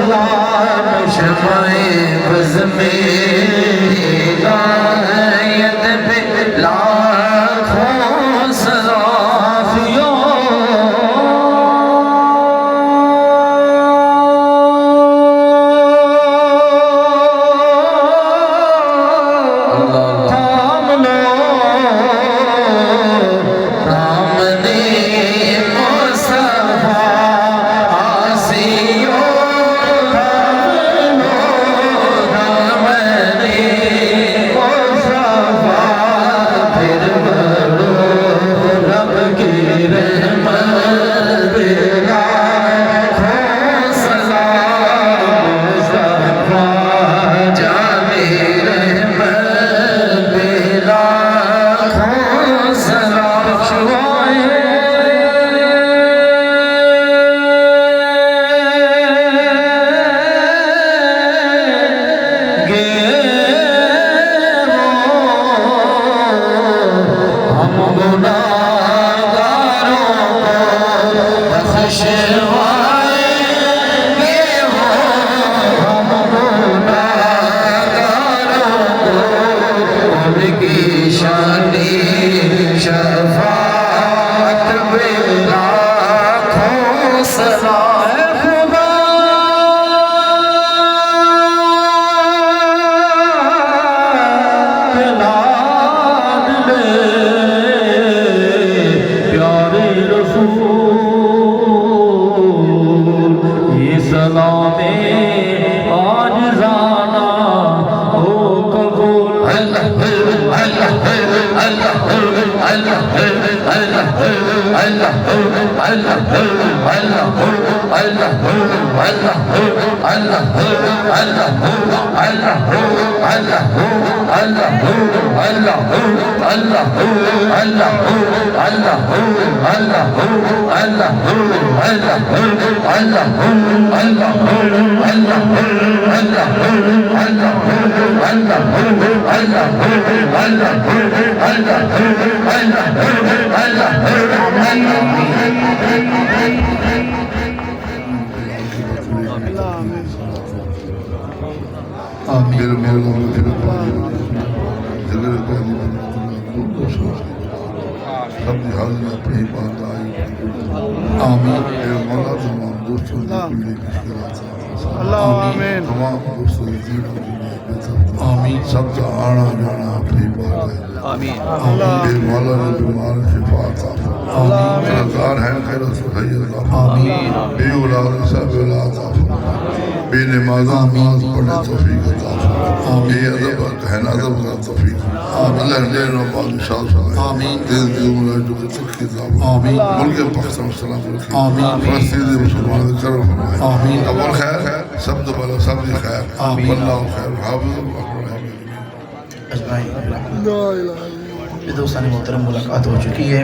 سلام شمع بز میں ہدایت پہ لاکھوں صلافیوں میرے مولا سب کی حاضری اپنی بات آئی آمین میرے مولا تمام دوستوں کی آمین تمام دوستوں کی آمین سب کا آنا جانا اپنی بات ہے آمین میرے مولا نے بیمار شفاعت آمین رضار ہیں خیر صحیح آمین بے اولاد صاحب اولاد بے نماز نماز پڑھنے توفیق عطا فرمائے بے ادب کہنا ادب کا توفیق اللہ دین و بادشاہ آمین دل دیو ملائجو کے ترقی عطا آمین ملک پاکستان سلام رکھیں آمین فلسطین مسلمان کرم فرمائے آمین اول خیر سب دوبارہ سب دی خیر واللہ خیر حافظ اجمعین دوستان محترم ملاقات ہو چکی ہے